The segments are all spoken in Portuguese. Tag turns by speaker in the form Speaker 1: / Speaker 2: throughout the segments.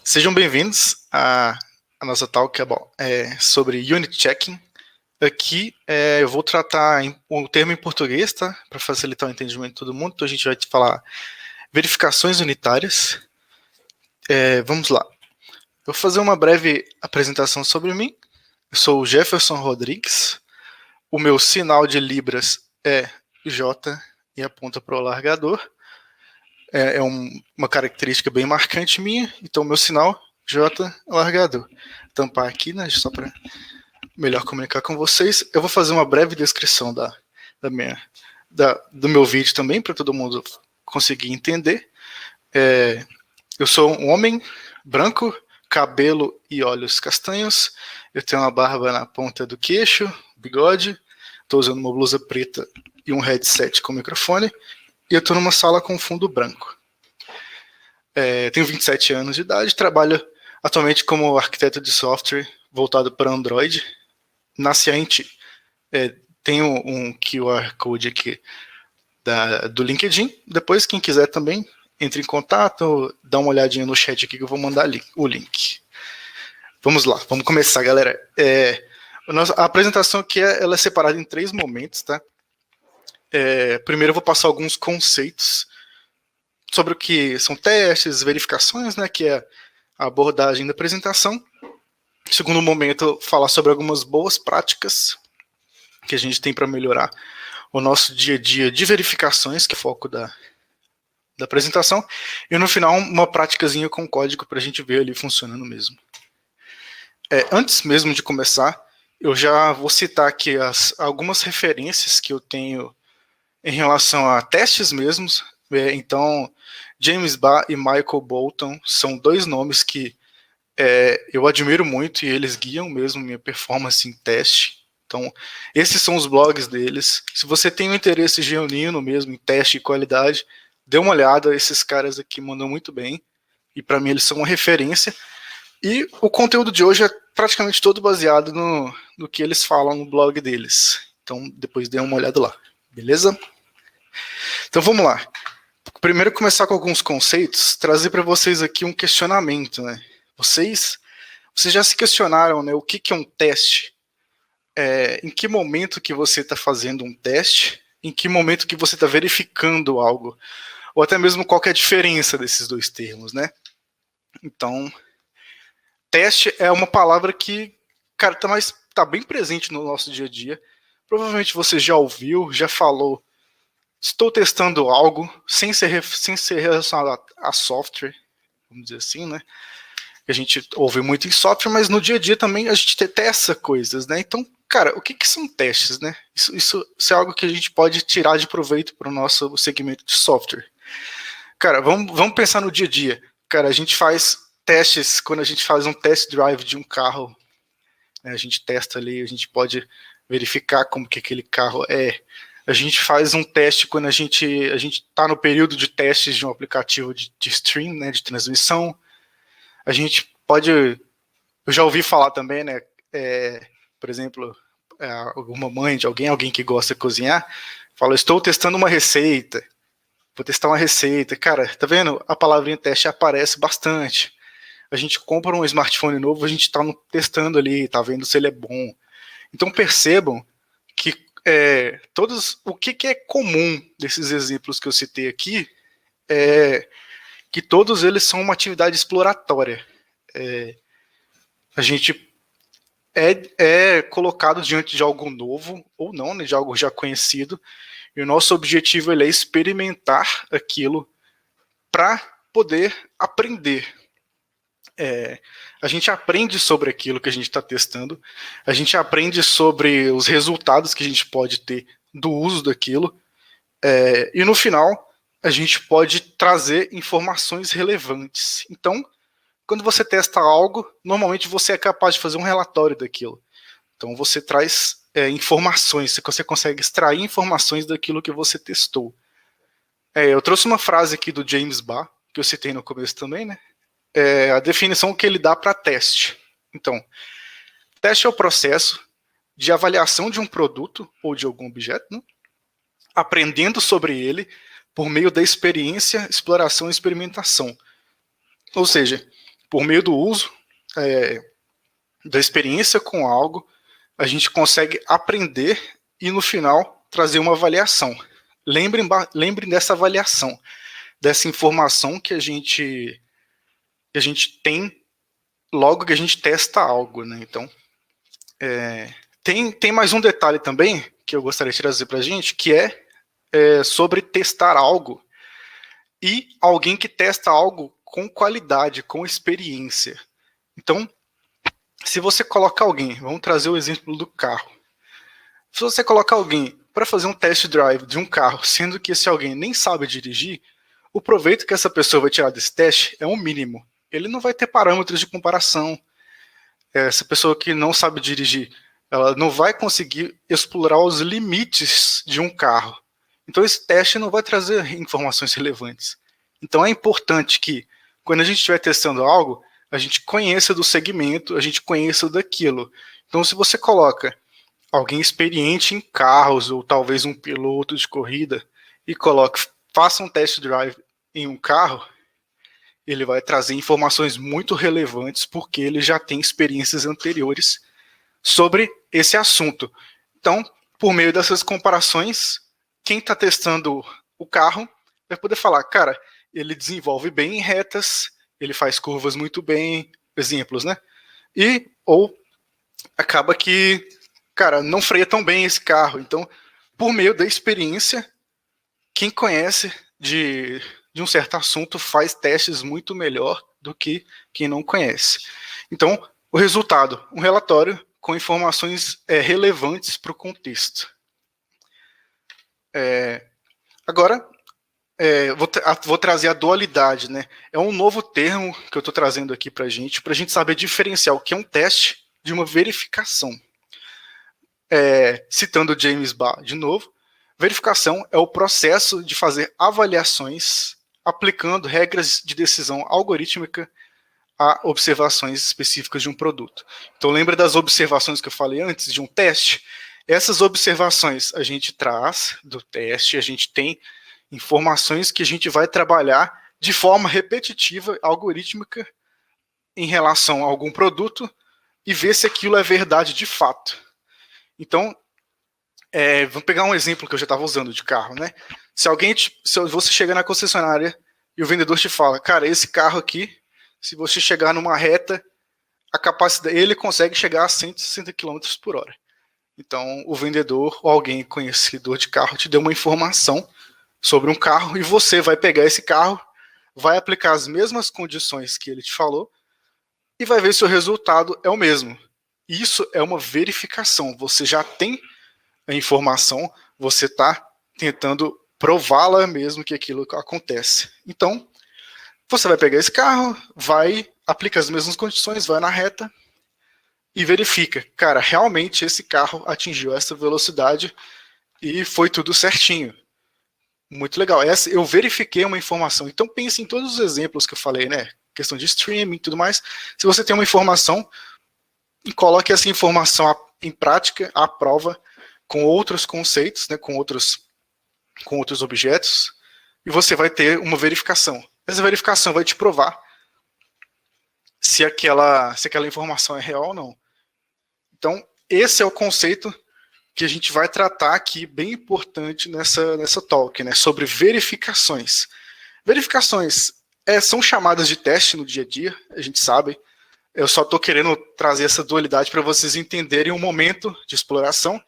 Speaker 1: Sejam bem-vindos à nossa talk sobre Unit Checking. Aqui eu vou tratar o termo em português, tá? Para facilitar o entendimento de todo mundo. Então a gente vai falar verificações unitárias. Vamos lá. Eu vou fazer uma breve apresentação sobre mim. Eu sou o Jefferson Rodrigues. O meu sinal de Libras é J e aponta para o alargador. Uma característica bem marcante minha. Então, meu sinal, J, alargador. Tampar aqui, né? Só para melhor comunicar com vocês. Eu vou fazer uma breve descrição do meu vídeo também, para todo mundo conseguir entender. Eu sou um homem branco, cabelo e olhos castanhos. Eu tenho uma barba na ponta do queixo, bigode. Estou usando uma blusa preta e um headset com microfone. E eu estou numa sala com fundo branco. Tenho 27 anos de idade, trabalho atualmente como arquiteto de software voltado para Android. Na Scientd, tenho um QR Code aqui do LinkedIn. Depois, quem quiser também, entre em contato, dá uma olhadinha no chat aqui que eu vou mandar o link. Vamos lá, vamos começar, galera. A apresentação aqui ela é separada em 3 momentos, tá? Primeiro eu vou passar alguns conceitos sobre o que são testes, verificações, né, que é a abordagem da apresentação. Segundo momento, falar sobre algumas boas práticas que a gente tem para melhorar o nosso dia a dia de verificações, que é o foco da apresentação. E no final, uma práticazinha com código para a gente ver ali funcionando mesmo. Antes mesmo de começar, eu já vou citar aqui algumas referências que eu tenho em relação a testes mesmos. Então, James Barr e Michael Bolton são 2 nomes que eu admiro muito e eles guiam mesmo minha performance em teste. Então, esses são os blogs deles. Se você tem um interesse genuíno mesmo em teste e qualidade, dê uma olhada. Esses caras aqui mandam muito bem e para mim eles são uma referência. E o conteúdo de hoje é praticamente todo baseado no que eles falam no blog deles. Então, depois dê uma olhada lá. Beleza? Então vamos lá. Primeiro começar com alguns conceitos, trazer para vocês aqui um questionamento, né? Vocês já se questionaram, né, o que é um teste? Em que momento que você está fazendo um teste? Em que momento que você está verificando algo? Ou até mesmo qual que é a diferença desses 2 termos, né? Então, teste é uma palavra que, cara, tá bem presente no nosso dia a dia. Provavelmente você já ouviu, já falou. Estou testando algo sem ser relacionado a software, vamos dizer assim, né? A gente ouve muito em software, mas no dia a dia também a gente testa coisas, né? Então, cara, o que são testes, né? Isso é algo que a gente pode tirar de proveito para o nosso segmento de software. Cara, vamos pensar no dia a dia. Cara, a gente faz testes, quando a gente faz um test drive de um carro, né? A gente testa ali, a gente pode verificar como que aquele carro é. A gente faz um teste quando a gente está no período de testes de um aplicativo de stream, né, de transmissão. A gente pode... Eu já ouvi falar também, né, por exemplo, alguma mãe de alguém que gosta de cozinhar, fala, estou testando uma receita, vou testar uma receita. Cara, tá vendo? A palavrinha teste aparece bastante. A gente compra um smartphone novo, a gente está testando ali, tá vendo se ele é bom. Então percebam que o que é comum desses exemplos que eu citei aqui é que todos eles são uma atividade exploratória. A gente é colocado diante de algo novo, ou não, né, de algo já conhecido, e o nosso objetivo é experimentar aquilo para poder aprender. A gente aprende sobre aquilo que a gente está testando, a gente aprende sobre os resultados que a gente pode ter do uso daquilo, e no final a gente pode trazer informações relevantes. Então, quando você testa algo, normalmente você é capaz de fazer um relatório daquilo. Então você traz informações, você consegue extrair informações daquilo que você testou. Eu trouxe uma frase aqui do James Barr, que eu citei no começo também, né? A definição que ele dá para teste. Então, teste é o processo de avaliação de um produto ou de algum objeto, né? Aprendendo sobre ele por meio da experiência, exploração e experimentação. Ou seja, por meio do uso da experiência com algo, a gente consegue aprender e no final trazer uma avaliação. Lembrem dessa avaliação, dessa informação que a gente tem logo que a gente testa algo, né? Então, tem mais um detalhe também que eu gostaria de trazer para a gente, que é sobre testar algo e alguém que testa algo com qualidade, com experiência. Então, se você coloca alguém, vamos trazer o exemplo do carro. Se você coloca alguém para fazer um test drive de um carro, sendo que esse alguém nem sabe dirigir, o proveito que essa pessoa vai tirar desse teste é um mínimo. Ele não vai ter parâmetros de comparação. Essa pessoa que não sabe dirigir, ela não vai conseguir explorar os limites de um carro. Então esse teste não vai trazer informações relevantes. Então é importante que, quando a gente estiver testando algo, a gente conheça do segmento, a gente conheça daquilo. Então se você coloca alguém experiente em carros, ou talvez um piloto de corrida, e faça um test drive em um carro, ele vai trazer informações muito relevantes, porque ele já tem experiências anteriores sobre esse assunto. Então, por meio dessas comparações, quem está testando o carro vai poder falar, cara, ele desenvolve bem em retas, ele faz curvas muito bem, exemplos, né? Ou acaba que, cara, não freia tão bem esse carro. Então, por meio da experiência, quem conhece de um certo assunto faz testes muito melhor do que quem não conhece. Então, o resultado, um relatório com informações relevantes para o contexto. Agora, vou trazer a dualidade, né? É um novo termo que eu estou trazendo aqui para a gente saber diferenciar o que é um teste de uma verificação. Citando James Barr de novo, verificação é o processo de fazer avaliações aplicando regras de decisão algorítmica a observações específicas de um produto. Então lembra das observações que eu falei antes de um teste? Essas observações a gente traz do teste, a gente tem informações que a gente vai trabalhar de forma repetitiva, algorítmica, em relação a algum produto e ver se aquilo é verdade de fato. Então, vamos pegar um exemplo que eu já estava usando de carro, né? Se você chega na concessionária e o vendedor te fala, cara, esse carro aqui, se você chegar numa reta, a capacidade, ele consegue chegar a 160 km por hora. Então, o vendedor ou alguém conhecedor de carro te deu uma informação sobre um carro e você vai pegar esse carro, vai aplicar as mesmas condições que ele te falou e vai ver se o resultado é o mesmo. Isso é uma verificação. Você já tem a informação, você está tentando prová-la mesmo que aquilo acontece. Então, você vai pegar esse carro, vai, aplica as mesmas condições, vai na reta e verifica, cara, realmente esse carro atingiu essa velocidade e foi tudo certinho. Muito legal. Eu verifiquei uma informação. Então pense em todos os exemplos que eu falei, né? Questão de streaming e tudo mais. Se você tem uma informação, coloque essa informação em prática, à prova, com outros conceitos, né, com outros objetos, e você vai ter uma verificação. Essa verificação vai te provar se aquela informação é real ou não. Então, esse é o conceito que a gente vai tratar aqui, bem importante nessa talk, né, sobre verificações. Verificações são chamadas de teste no dia a dia, a gente sabe. Eu só estou querendo trazer essa dualidade para vocês entenderem o momento de exploração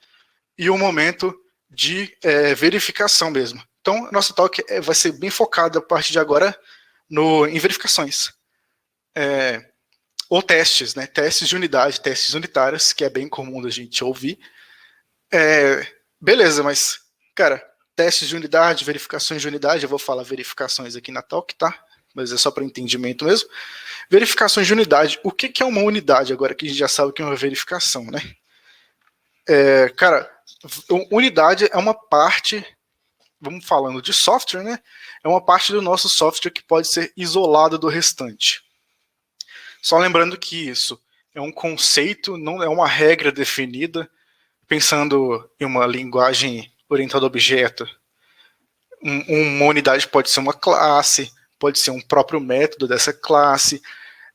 Speaker 1: e o momento de verificação mesmo. Então, nosso talk vai ser bem focado a partir de agora em verificações. Ou testes, né? Testes de unidade, testes unitários, que é bem comum da gente ouvir. Beleza, mas, cara, testes de unidade, verificações de unidade, eu vou falar verificações aqui na talk, tá? Mas é só para entendimento mesmo. Verificações de unidade. O que é uma unidade, agora que a gente já sabe o que é uma verificação, né? Cara, unidade é uma parte, vamos falando de software, né? É uma parte do nosso software que pode ser isolada do restante. Só lembrando que isso é um conceito, não é uma regra definida, pensando em uma linguagem orientada a objeto. Uma unidade pode ser uma classe, pode ser um próprio método dessa classe.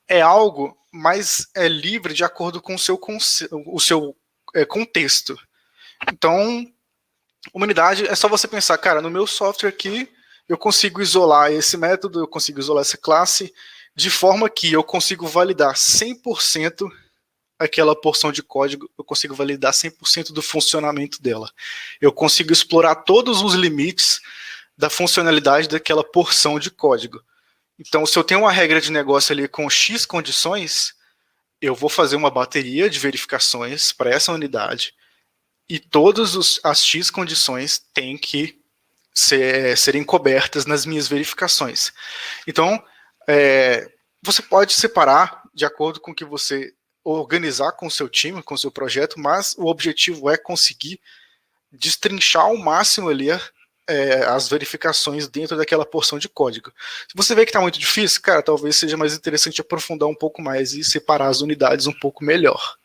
Speaker 1: é algo mais livre de acordo com o seu contexto. Então, uma unidade é só você pensar, cara, no meu software aqui, eu consigo isolar esse método, eu consigo isolar essa classe, de forma que eu consigo validar 100% aquela porção de código, eu consigo validar 100% do funcionamento dela. Eu consigo explorar todos os limites da funcionalidade daquela porção de código. Então, se eu tenho uma regra de negócio ali com X condições, eu vou fazer uma bateria de verificações para essa unidade e todas as X condições têm que serem cobertas nas minhas verificações. Então, você pode separar de acordo com o que você organizar com o seu time, com o seu projeto, mas o objetivo é conseguir destrinchar ao máximo ali as verificações dentro daquela porção de código. Se você vê que está muito difícil, cara, talvez seja mais interessante aprofundar um pouco mais e separar as unidades um pouco melhor.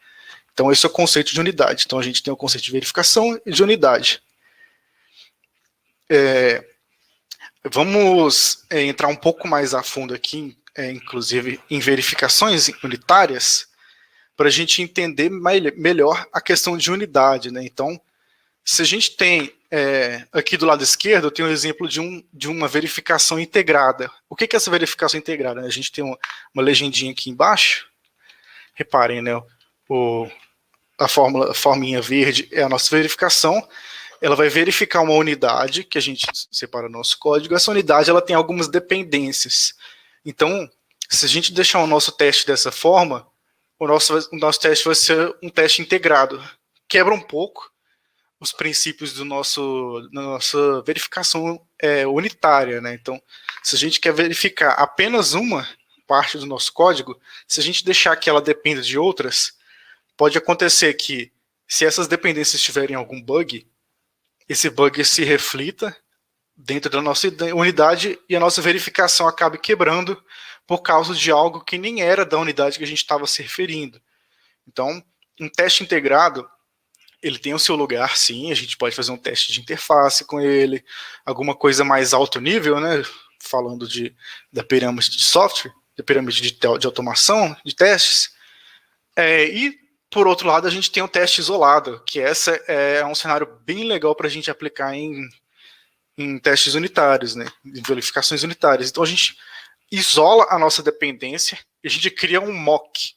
Speaker 1: Então, esse é o conceito de unidade. Então, a gente tem o conceito de verificação e de unidade. Vamos entrar um pouco mais a fundo aqui, inclusive em verificações unitárias, para a gente entender melhor a questão de unidade, né? Então, se a gente tem aqui do lado esquerdo, eu tenho um exemplo de uma verificação integrada. O que é essa verificação integrada? A gente tem uma legendinha aqui embaixo. Reparem, né? A forminha verde é a nossa verificação. Ela vai verificar uma unidade que a gente separa no nosso código. Essa unidade ela tem algumas dependências. Então, se a gente deixar o nosso teste dessa forma, o nosso teste vai ser um teste integrado. Quebra um pouco os princípios da nossa verificação unitária, né? Então, se a gente quer verificar apenas uma parte do nosso código, se a gente deixar que ela dependa de outras, pode acontecer que, se essas dependências tiverem algum bug, esse bug se reflita dentro da nossa unidade e a nossa verificação acabe quebrando por causa de algo que nem era da unidade que a gente estava se referindo. Então, um teste integrado, ele tem o seu lugar, sim, a gente pode fazer um teste de interface com ele, alguma coisa mais alto nível, né? Falando da pirâmide de software, da pirâmide de automação, de testes. E, por outro lado, a gente tem o teste isolado, que essa é um cenário bem legal para a gente aplicar em testes unitários, né? Em verificações unitárias. Então, a gente isola a nossa dependência e a gente cria um mock.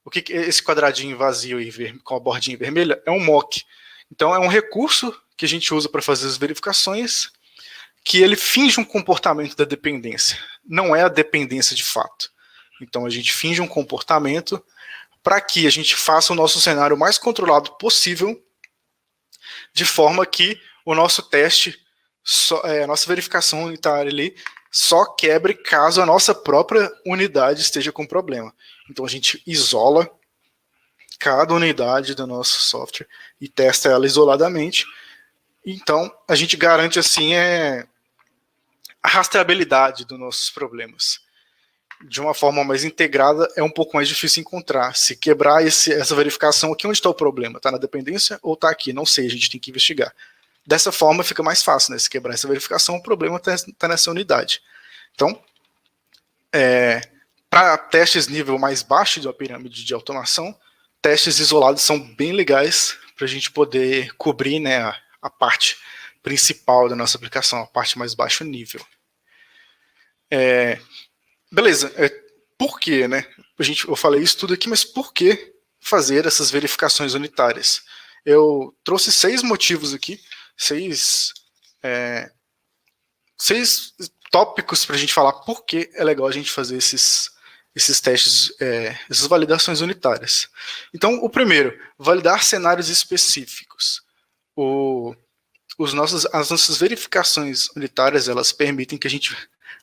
Speaker 1: O que é esse quadradinho vazio aí, com a bordinha vermelha? É um mock. Então, é um recurso que a gente usa para fazer as verificações, que ele finge um comportamento da dependência. Não é a dependência de fato. Então, a gente finge um comportamento para que a gente faça o nosso cenário mais controlado possível, de forma que o nosso teste, a nossa verificação unitária ali, só quebre caso a nossa própria unidade esteja com problema. Então a gente isola cada unidade do nosso software e testa ela isoladamente. Então a gente garante assim a rastreabilidade dos nossos problemas. De uma forma mais integrada é um pouco mais difícil encontrar. Se quebrar essa verificação aqui, onde está o problema? Está na dependência ou está aqui? Não sei, a gente tem que investigar. Dessa forma fica mais fácil, né? Se quebrar essa verificação, o problema está nessa unidade. Então, para testes nível mais baixo de uma pirâmide de automação, testes isolados são bem legais para a gente poder cobrir, né, a parte principal da nossa aplicação, a parte mais baixo nível. Beleza, por quê, né? Eu falei isso tudo aqui, mas por que fazer essas verificações unitárias? Eu trouxe 6 motivos aqui, 6 tópicos para a gente falar por que é legal a gente fazer esses testes, essas validações unitárias. Então, o primeiro, validar cenários específicos. As nossas verificações unitárias, elas permitem que a gente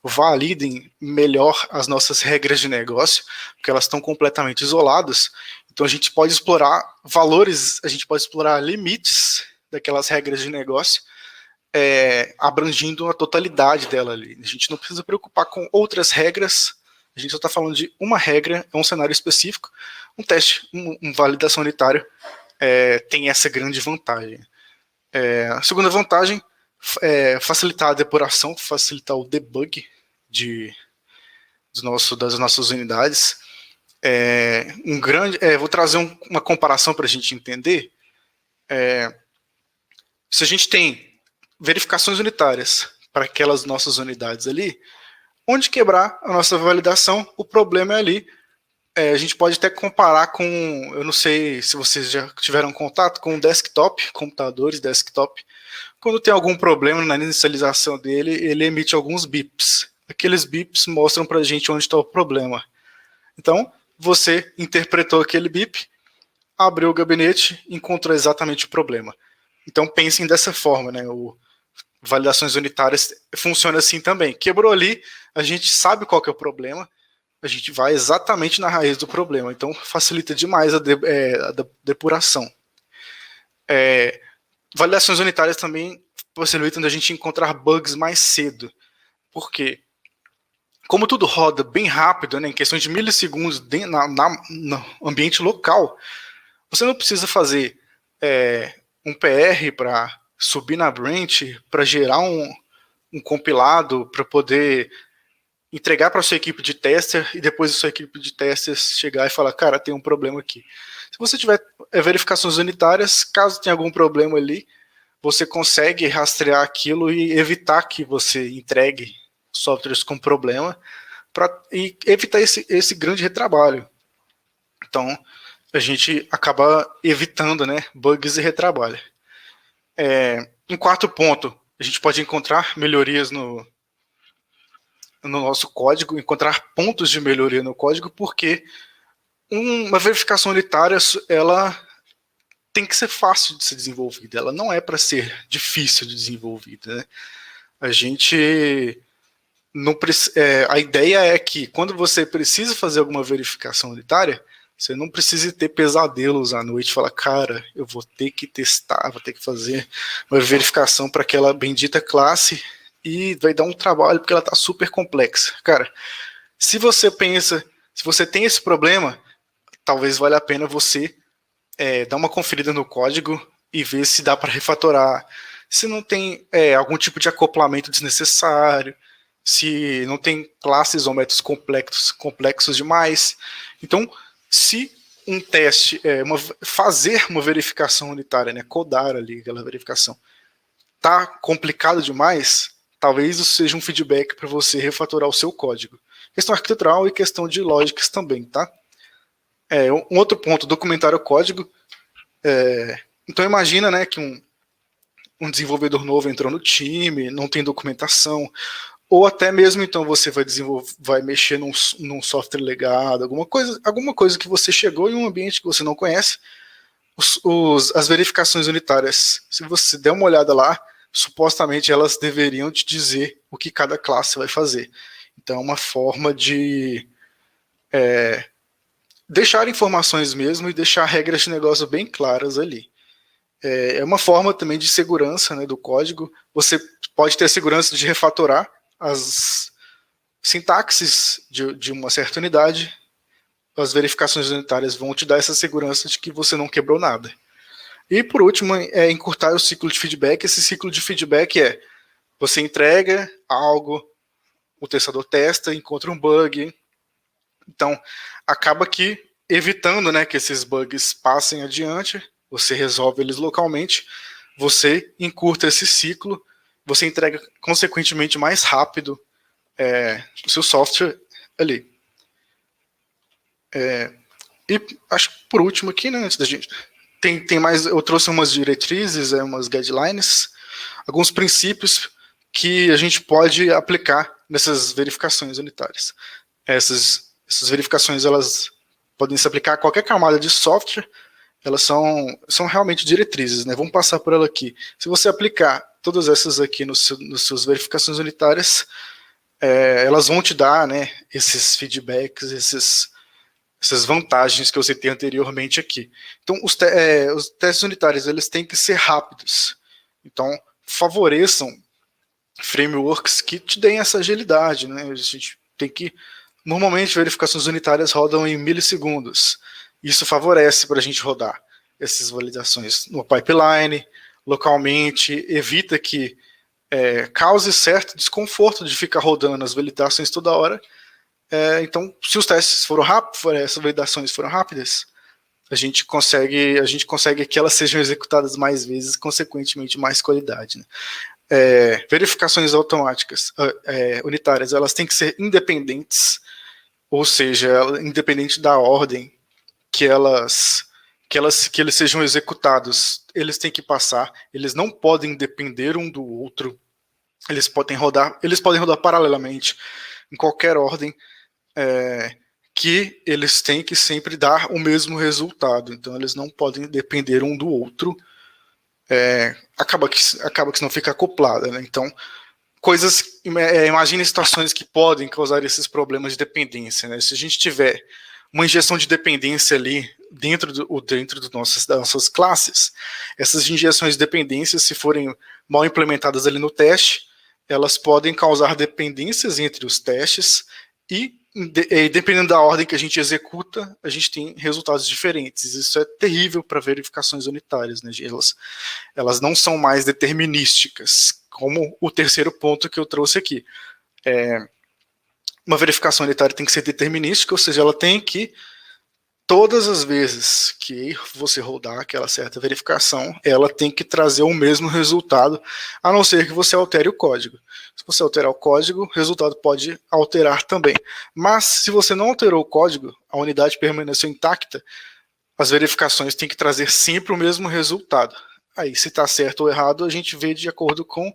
Speaker 1: validem melhor as nossas regras de negócio, porque elas estão completamente isoladas. Então a gente pode explorar valores, a gente pode explorar limites daquelas regras de negócio, abrangindo a totalidade dela ali. A gente não precisa preocupar com outras regras, a gente só está falando de uma regra, é um cenário específico. Um teste, uma validação unitária tem essa grande vantagem. A segunda vantagem é facilitar a depuração, facilitar o debug das nossas unidades. Vou trazer uma comparação para a gente entender. Se a gente tem verificações unitárias para aquelas nossas unidades ali, onde quebrar a nossa validação, o problema é ali. A gente pode até comparar com, eu não sei se vocês já tiveram contato com desktop, computadores desktop. Quando tem algum problema na inicialização dele, ele emite alguns bips. Aqueles bips mostram para a gente onde está o problema. Então, você interpretou aquele bip, abriu o gabinete e encontrou exatamente o problema. Então, pensem dessa forma, né? Validações unitárias funciona assim também. Quebrou ali, a gente sabe qual que é o problema, a gente vai exatamente na raiz do problema. Então, facilita demais a depuração. Validações unitárias também possibilitam a gente encontrar bugs mais cedo. Por quê? Como tudo roda bem rápido, né, em questão de milissegundos no ambiente local, você não precisa fazer um PR para subir na branch, para gerar um compilado, para poder entregar para a sua equipe de tester e depois a sua equipe de testers chegar e falar, cara, tem um problema aqui. Se você tiver verificações unitárias, caso tenha algum problema ali, você consegue rastrear aquilo e evitar que você entregue softwares com problema e evitar esse grande retrabalho. Então, a gente acaba evitando, né, bugs e retrabalho. Em quarto ponto, a gente pode encontrar melhorias no nosso código, encontrar pontos de melhoria no código, porque uma verificação unitária, ela tem que ser fácil de ser desenvolvida, ela não é para ser difícil de desenvolvida, né? A gente não a ideia é que quando você precisa fazer alguma verificação unitária, você não precisa ter pesadelos à noite e falar, cara, eu vou ter que testar, vou ter que fazer uma verificação para aquela bendita classe e vai dar um trabalho porque ela está super complexa. Cara, se você tem esse problema, talvez valha a pena você dar uma conferida no código e ver se dá para refatorar, se não tem algum tipo de acoplamento desnecessário, se não tem classes ou métodos complexos demais. Então, se um teste, fazer uma verificação unitária, né, codar ali aquela verificação, tá complicado demais, talvez isso seja um feedback para você refatorar o seu código. Questão arquitetural e questão de lógicas também, tá? Um outro ponto, documentar o código. Então imagina, né, que um desenvolvedor novo entrou no time, não tem documentação, ou até mesmo então você vai mexer num software legado, alguma coisa que você chegou em um ambiente que você não conhece. As verificações unitárias, se você der uma olhada lá, supostamente elas deveriam te dizer o que cada classe vai fazer. Então é uma forma de deixar informações mesmo e deixar regras de negócio bem claras ali. É uma forma também de segurança, né, do código. Você pode ter a segurança de refatorar as sintaxes de uma certa unidade. As verificações unitárias vão te dar essa segurança de que você não quebrou nada. E por último, encurtar o ciclo de feedback. Esse ciclo de feedback você entrega algo, o testador testa, encontra um bug. Então, acaba que evitando, né, que esses bugs passem adiante, você resolve eles localmente, você encurta esse ciclo, você entrega consequentemente mais rápido o seu software ali. E acho que por último aqui, né, antes da gente... Tem mais, eu trouxe umas diretrizes, umas guidelines, alguns princípios que a gente pode aplicar nessas verificações unitárias. Essas verificações, elas podem se aplicar a qualquer camada de software, elas são realmente diretrizes, né? Vamos passar por ela aqui. Se você aplicar todas essas aqui nas suas verificações unitárias, elas vão te dar, né, esses feedbacks, essas vantagens que eu citei anteriormente aqui. Então, os testes unitários, eles têm que ser rápidos. Então, favoreçam frameworks que te deem essa agilidade, né? A gente tem que... Normalmente, verificações unitárias rodam em milissegundos. Isso favorece para a gente rodar essas validações no pipeline, localmente, evita que cause certo desconforto de ficar rodando as validações toda hora. Então, se os testes foram rápidos, essas validações foram rápidas, a gente consegue que elas sejam executadas mais vezes, consequentemente mais qualidade, né? Verificações automáticas unitárias, elas têm que ser independentes, ou seja, independente da ordem que eles sejam executados, eles têm que passar, eles não podem depender um do outro, eles podem rodar paralelamente em qualquer ordem, que eles têm que sempre dar o mesmo resultado, então eles não podem depender um do outro, acaba que não fica acoplada, né? Então, imagine situações que podem causar esses problemas de dependência, né? Se a gente tiver uma injeção de dependência ali dentro das nossas classes, essas injeções de dependência, se forem mal implementadas ali no teste, elas podem causar dependências entre os testes e dependendo da ordem que a gente executa, a gente tem resultados diferentes. Isso é terrível para verificações unitárias, né? Elas não são mais determinísticas, como o terceiro ponto que eu trouxe aqui. Uma verificação unitária tem que ser determinística, ou seja, ela tem que, todas as vezes que você rodar aquela certa verificação, ela tem que trazer o mesmo resultado, a não ser que você altere o código. Se você alterar o código, o resultado pode alterar também. Mas, se você não alterou o código, a unidade permaneceu intacta, as verificações têm que trazer sempre o mesmo resultado. Aí, se está certo ou errado, a gente vê de acordo com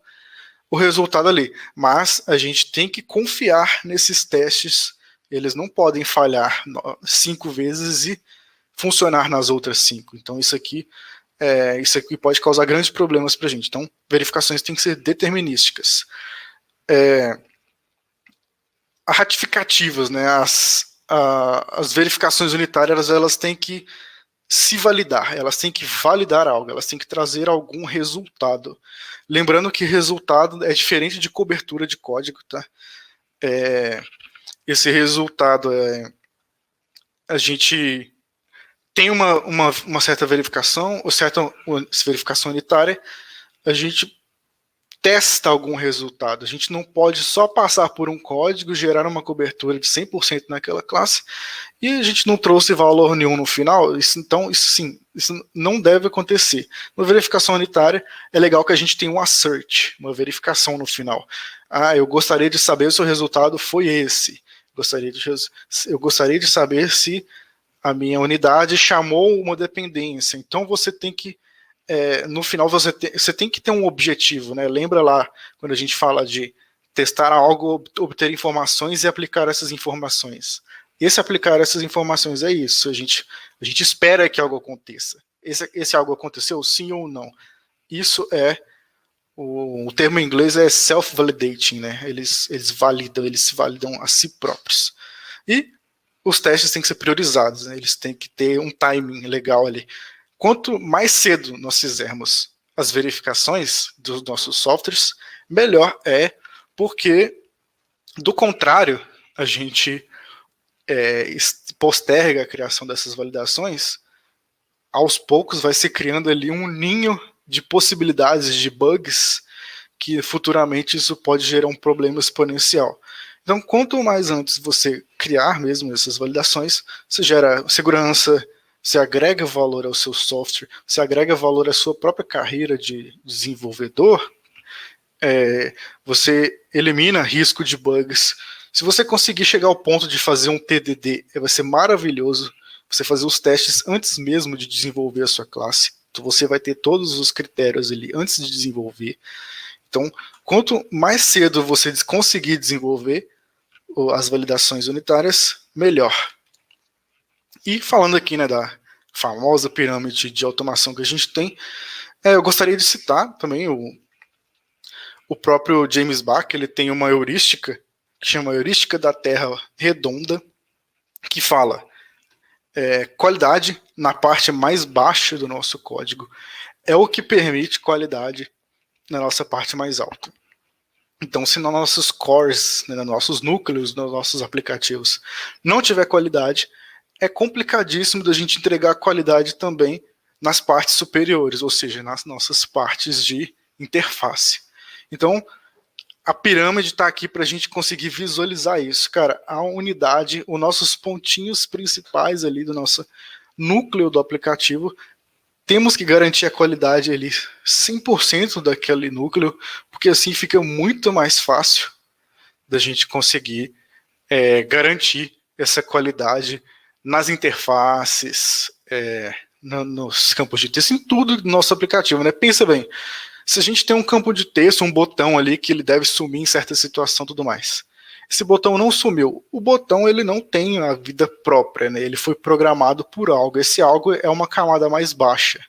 Speaker 1: o resultado ali. Mas a gente tem que confiar nesses testes, eles não podem falhar 5 vezes e funcionar nas outras 5. Então isso aqui pode causar grandes problemas para a gente. Então verificações têm que ser determinísticas. Ratificativas, né? As verificações unitárias, elas têm que se validar, elas têm que validar algo, elas têm que trazer algum resultado. Lembrando que resultado é diferente de cobertura de código, tá? Esse resultado a gente tem uma certa verificação, ou certa verificação unitária, a gente testa algum resultado. A gente não pode só passar por um código, gerar uma cobertura de 100% naquela classe, e a gente não trouxe valor nenhum no final. Então, isso não deve acontecer. Na verificação unitária, é legal que a gente tenha um assert, uma verificação no final. Eu gostaria de saber se o resultado foi esse. Eu gostaria de saber se a minha unidade chamou uma dependência. Então, você tem que no final você tem que ter um objetivo, né? Lembra lá quando a gente fala de testar algo, obter informações e aplicar essas informações. Esse aplicar essas informações é isso. A gente espera que algo aconteça. Esse algo aconteceu, sim ou não? Isso o termo em inglês é self-validating, né? Eles se validam a si próprios. E os testes têm que ser priorizados, né? Eles têm que ter um timing legal ali. Quanto mais cedo nós fizermos as verificações dos nossos softwares, melhor é, porque, do contrário, a gente posterga a criação dessas validações, aos poucos vai se criando ali um ninho de possibilidades de bugs, que futuramente isso pode gerar um problema exponencial. Então, quanto mais antes você criar mesmo essas validações, você gera segurança, você agrega valor ao seu software, você agrega valor à sua própria carreira de desenvolvedor, você elimina risco de bugs. Se você conseguir chegar ao ponto de fazer um TDD, vai ser maravilhoso. Você fazer os testes antes mesmo de desenvolver a sua classe. Então você vai ter todos os critérios ali antes de desenvolver. Então, quanto mais cedo você conseguir desenvolver as validações unitárias, melhor. E falando aqui, né, da famosa pirâmide de automação que a gente tem, eu gostaria de citar também o próprio James Bach. Ele tem uma heurística, que chama heurística da Terra redonda, que fala qualidade na parte mais baixa do nosso código é o que permite qualidade na nossa parte mais alta. Então, se nos nossos cores, né, nos nossos núcleos, nos nossos aplicativos, não tiver qualidade, é complicadíssimo da gente entregar qualidade também nas partes superiores, ou seja, nas nossas partes de interface. Então, a pirâmide está aqui para a gente conseguir visualizar isso, cara. A unidade, os nossos pontinhos principais ali do nosso núcleo do aplicativo, temos que garantir a qualidade ali 100% daquele núcleo, porque assim fica muito mais fácil da gente conseguir garantir essa qualidade nas interfaces, nos campos de texto, em tudo do nosso aplicativo, né? Pensa bem, se a gente tem um campo de texto, um botão ali que ele deve sumir em certa situação e tudo mais. Esse botão não sumiu. O botão ele não tem a vida própria, né? Ele foi programado por algo. Esse algo é uma camada mais baixa.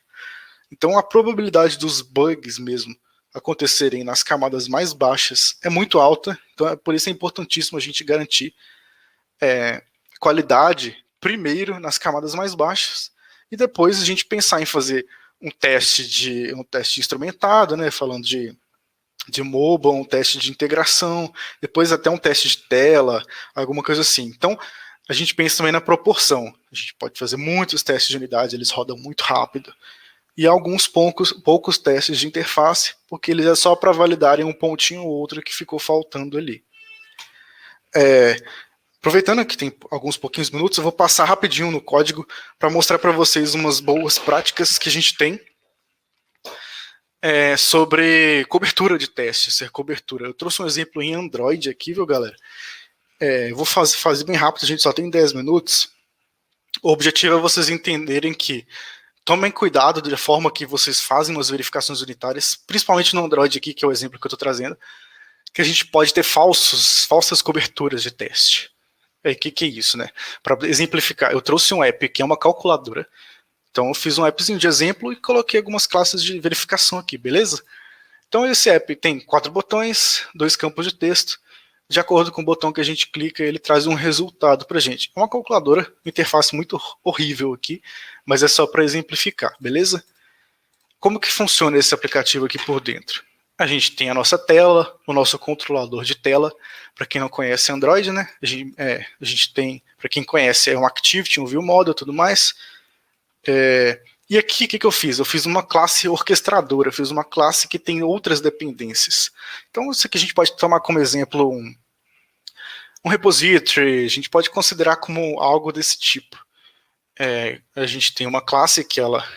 Speaker 1: Então a probabilidade dos bugs mesmo acontecerem nas camadas mais baixas é muito alta. Então por isso é importantíssimo a gente garantir qualidade primeiro nas camadas mais baixas e depois a gente pensar em fazer um teste instrumentado, né? Falando de mobile, um teste de integração, depois até um teste de tela, alguma coisa assim. Então, a gente pensa também na proporção. A gente pode fazer muitos testes de unidade, eles rodam muito rápido. E alguns poucos testes de interface, porque eles é só para validarem um pontinho ou outro que ficou faltando ali. Aproveitando que tem alguns pouquinhos minutos, eu vou passar rapidinho no código para mostrar para vocês umas boas práticas que a gente tem sobre cobertura de testes, ser cobertura. Eu trouxe um exemplo em Android aqui, viu, galera? Eu vou fazer bem rápido, a gente só tem 10 minutos. O objetivo é vocês entenderem que tomem cuidado da forma que vocês fazem as verificações unitárias, principalmente no Android aqui, que é o exemplo que eu estou trazendo, que a gente pode ter falsas coberturas de teste. O que é isso, né? Para exemplificar, eu trouxe um app que é uma calculadora. Então eu fiz um appzinho de exemplo e coloquei algumas classes de verificação aqui, beleza? Então esse app tem 4 botões, 2 campos de texto. De acordo com o botão que a gente clica, ele traz um resultado para a gente. É uma calculadora, interface muito horrível aqui, mas é só para exemplificar, beleza? Como que funciona esse aplicativo aqui por dentro? A gente tem a nossa tela, o nosso controlador de tela. Para quem não conhece Android, né? A gente tem, para quem conhece, um Activity, um View Model e tudo mais. E aqui, o que eu fiz? Eu fiz uma classe orquestradora, fiz uma classe que tem outras dependências. Então, isso aqui a gente pode tomar como exemplo um repository, a gente pode considerar como algo desse tipo. A gente tem uma classe que ela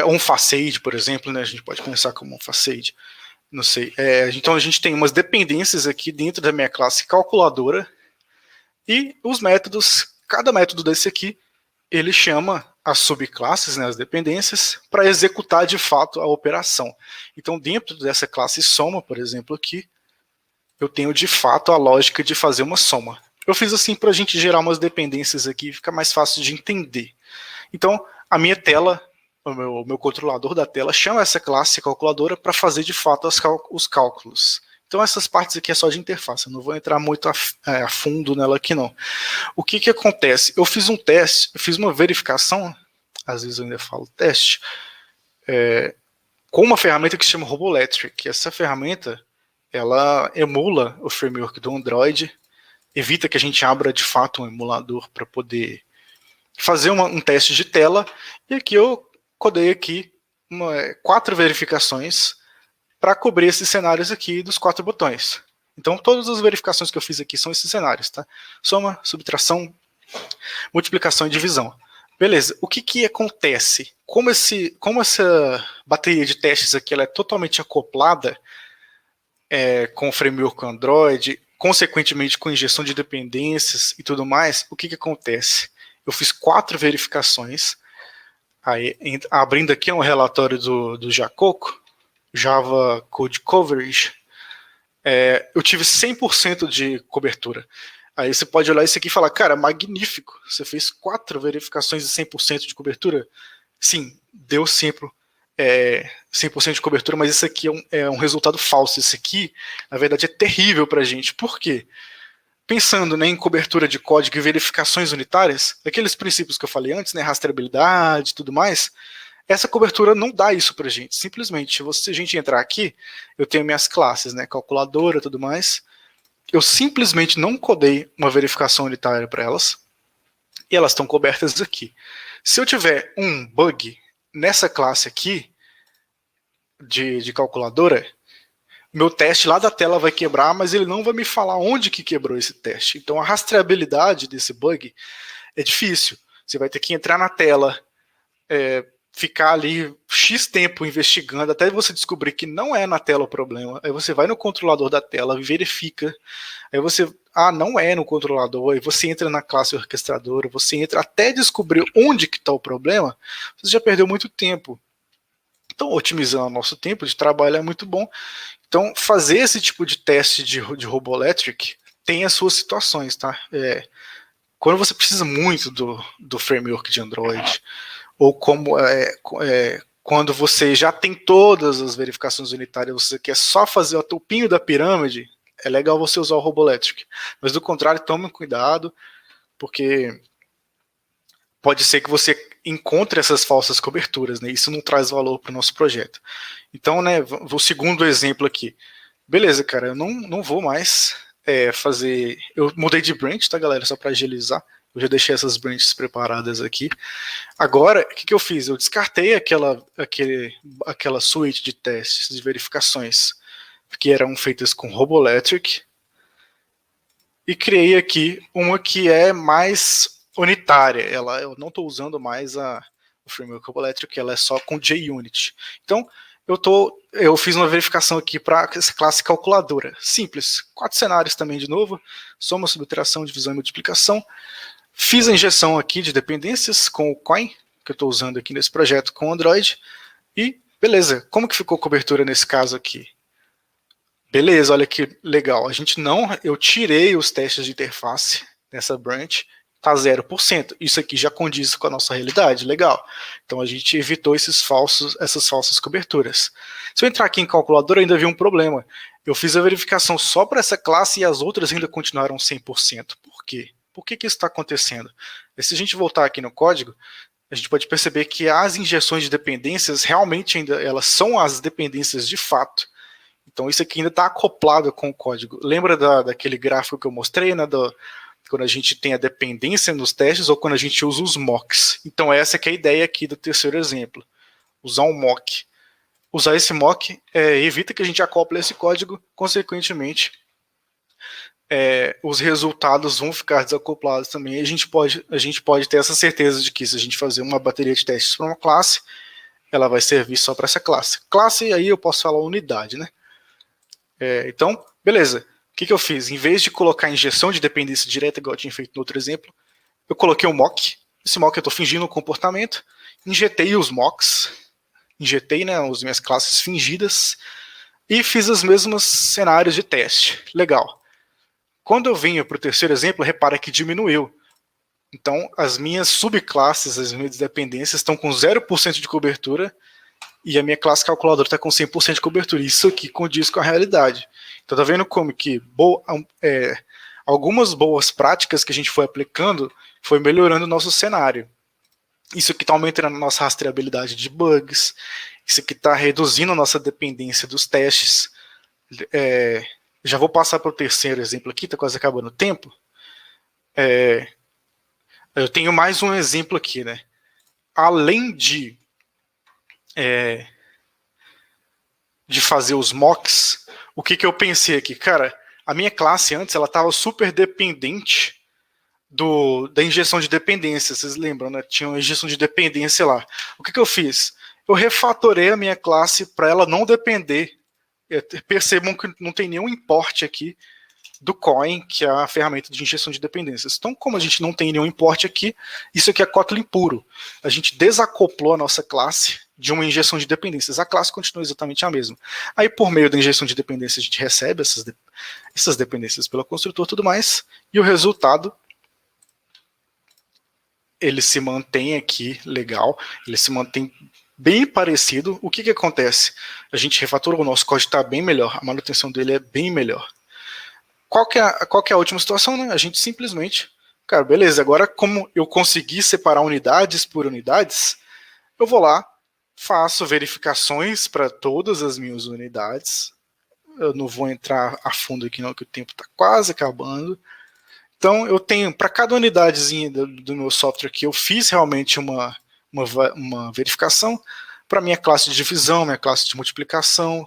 Speaker 1: um facade, por exemplo, né? A gente pode pensar como um facade, não sei. Então a gente tem umas dependências aqui dentro da minha classe calculadora e os métodos, cada método desse aqui, ele chama as subclasses, né, as dependências, para executar de fato a operação. Então dentro dessa classe soma, por exemplo, aqui, eu tenho de fato a lógica de fazer uma soma. Eu fiz assim para a gente gerar umas dependências aqui, fica mais fácil de entender. Então a minha tela, o meu controlador da tela chama essa classe calculadora para fazer de fato os cálculos. Então essas partes aqui é só de interface, eu não vou entrar muito a fundo nela aqui não. O que acontece? Eu fiz um teste, eu fiz uma verificação, às vezes eu ainda falo teste, com uma ferramenta que se chama Roboelectric. Essa ferramenta, ela emula o framework do Android, evita que a gente abra de fato um emulador para poder fazer um teste de tela, e aqui eu codei aqui 4 verificações para cobrir esses cenários aqui dos 4 botões. Então todas as verificações que eu fiz aqui são esses cenários, tá? Soma, subtração, multiplicação e divisão. Beleza, o que acontece? Como essa bateria de testes aqui ela é totalmente acoplada com o framework Android, consequentemente com injeção de dependências e tudo mais, o que acontece? Eu fiz 4 verificações. Aí, abrindo aqui um relatório do Jacoco, Java Code Coverage, eu tive 100% de cobertura. Aí você pode olhar isso aqui e falar, cara, magnífico, você fez 4 verificações de 100% de cobertura? Sim, deu 100% de cobertura, mas isso aqui é um resultado falso. Isso aqui, na verdade, é terrível para a gente. Por quê? Pensando, né, em cobertura de código e verificações unitárias, aqueles princípios que eu falei antes, né, rastreabilidade e tudo mais, essa cobertura não dá isso pra gente. Simplesmente, se a gente entrar aqui, eu tenho minhas classes, né, calculadora e tudo mais, eu simplesmente não codei uma verificação unitária para elas, e elas estão cobertas aqui. Se eu tiver um bug nessa classe aqui, de calculadora, meu teste lá da tela vai quebrar, mas ele não vai me falar onde que quebrou esse teste. Então a rastreabilidade desse bug é difícil. Você vai ter que entrar na tela, ficar ali X tempo investigando, até você descobrir que não é na tela o problema. Aí você vai no controlador da tela, verifica. Aí você, não é no controlador. Aí você entra na classe orquestradora, você entra até descobrir onde que está o problema. Você já perdeu muito tempo. Então, otimizando o nosso tempo de trabalho é muito bom. Então, fazer esse tipo de teste de Roboelectric tem as suas situações, tá? Quando você precisa muito do framework de Android, ou quando você já tem todas as verificações unitárias, você quer só fazer o topinho da pirâmide, é legal você usar o Roboelectric. Mas do contrário, tome cuidado, porque pode ser que você encontre essas falsas coberturas, né? Isso não traz valor para o nosso projeto. Então, né, o segundo exemplo aqui. Beleza, cara, eu não vou mais fazer... Eu mudei de branch, tá, galera? Só para agilizar. Eu já deixei essas branches preparadas aqui. Agora, o que eu fiz? Eu descartei aquela suite de testes, de verificações, que eram feitas com Roboelectric, e criei aqui uma que é mais unitária. Eu não estou usando mais o framework Roboelectric, ela é só com JUnit. Então, eu fiz uma verificação aqui para essa classe calculadora. Simples. 4 cenários também de novo. Soma, subtração, divisão e multiplicação. Fiz a injeção aqui de dependências com o Coin, que eu estou usando aqui nesse projeto com Android. E, beleza, como que ficou a cobertura nesse caso aqui? Beleza, olha que legal. Eu tirei os testes de interface nessa branch, tá 0%. Isso aqui já condiz com a nossa realidade, legal. Então a gente evitou essas falsas coberturas. Se eu entrar aqui em calculadora, eu ainda vi um problema. Eu fiz a verificação só para essa classe e as outras ainda continuaram 100%. Por quê? Por que isso está acontecendo? E se a gente voltar aqui no código, a gente pode perceber que as injeções de dependências realmente elas são as dependências de fato. Então isso aqui ainda está acoplado com o código. Lembra daquele gráfico que eu mostrei, né, quando a gente tem a dependência nos testes ou quando a gente usa os mocks? Então essa que é a ideia aqui do terceiro exemplo. Usar um mock. Usar esse mock evita que a gente acople esse código, consequentemente os resultados vão ficar desacoplados também. E a gente pode ter essa certeza de que se a gente fazer uma bateria de testes para uma classe, ela vai servir só para essa classe. Classe, aí eu posso falar unidade, né? Então, beleza. O que eu fiz? Em vez de colocar injeção de dependência direta, igual eu tinha feito no outro exemplo, eu coloquei um mock. Esse mock eu estou fingindo um comportamento. Injetei os mocks. Injetei, né, as minhas classes fingidas. E fiz os mesmos cenários de teste. Legal. Quando eu venho para o terceiro exemplo, repara que diminuiu. Então, as minhas subclasses, as minhas dependências estão com 0% de cobertura e a minha classe calculadora está com 100% de cobertura. Isso aqui condiz com a realidade. Então, tá vendo como que algumas boas práticas que a gente foi aplicando foi melhorando o nosso cenário. Isso aqui está aumentando a nossa rastreabilidade de bugs. Isso aqui está reduzindo a nossa dependência dos testes. Já vou passar para o terceiro exemplo aqui, está quase acabando o tempo. Eu tenho mais um exemplo aqui, né? Além de fazer os mocks, o que eu pensei aqui? Cara, a minha classe antes, ela estava super dependente da injeção de dependência, vocês lembram, né? Tinha uma injeção de dependência lá. O que eu fiz? Eu refatorei a minha classe para ela não depender. Percebam que não tem nenhum import aqui do Coin, que é a ferramenta de injeção de dependências. Então, como a gente não tem nenhum import aqui, isso aqui é Kotlin puro. A gente desacoplou a nossa classe de uma injeção de dependências. A classe continua exatamente a mesma. Aí, por meio da injeção de dependências, a gente recebe essas dependências pelo construtor e tudo mais, e o resultado ele se mantém aqui legal, ele se mantém bem parecido. O que acontece? A gente refatorou, o nosso código está bem melhor, a manutenção dele é bem melhor. Qual que é a última situação, né? A gente simplesmente, cara, beleza, agora como eu consegui separar unidades por unidades, eu vou lá, faço verificações para todas as minhas unidades. Eu não vou entrar a fundo aqui não, que o tempo está quase acabando. Então eu tenho, para cada unidadezinha do meu software aqui, eu fiz realmente uma verificação para minha classe de divisão, minha classe de multiplicação,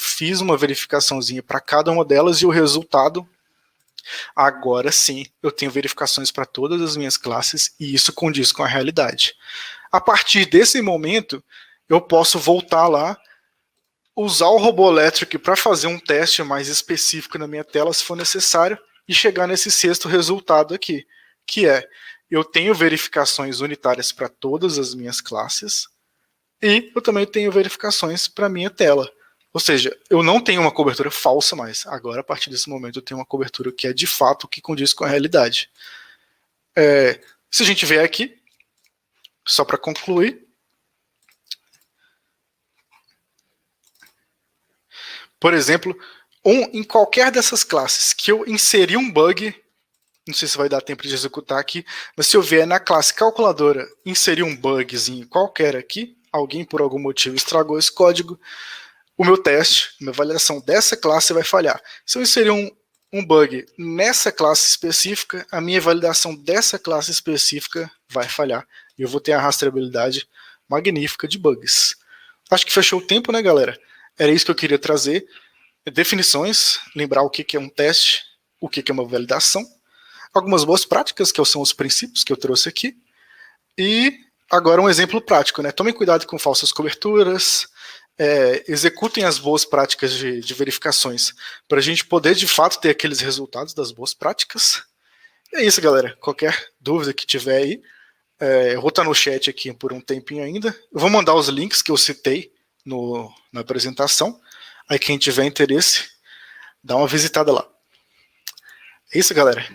Speaker 1: fiz uma verificaçãozinha para cada uma delas e o resultado, agora sim, eu tenho verificações para todas as minhas classes e isso condiz com a realidade. A partir desse momento, eu posso voltar lá, usar o Roboelectric para fazer um teste mais específico na minha tela, se for necessário, e chegar nesse sexto resultado aqui, que é, eu tenho verificações unitárias para todas as minhas classes, e eu também tenho verificações para a minha tela. Ou seja, eu não tenho uma cobertura falsa mais. Agora, a partir desse momento, eu tenho uma cobertura que é de fato que condiz com a realidade. Se a gente vier aqui, só para concluir, por exemplo, em qualquer dessas classes que eu inseri um bug, não sei se vai dar tempo de executar aqui, mas se eu vier na classe calculadora, inserir um bugzinho qualquer aqui, alguém por algum motivo estragou esse código, o meu teste, minha validação dessa classe vai falhar. Se eu inserir um bug nessa classe específica, a minha validação dessa classe específica vai falhar. E eu vou ter a rastreabilidade magnífica de bugs. Acho que fechou o tempo, né, galera? Era isso que eu queria trazer. Definições, lembrar o que é um teste, o que é uma validação, algumas boas práticas, que são os princípios que eu trouxe aqui, e agora um exemplo prático, né? Tomem cuidado com falsas coberturas, executem as boas práticas de verificações, para a gente poder de fato ter aqueles resultados das boas práticas. E é isso, galera. Qualquer dúvida que tiver aí, eu vou estar no chat aqui por um tempinho ainda. Eu vou mandar os links que eu citei na apresentação. Aí quem tiver interesse, dá uma visitada lá. É isso, galera.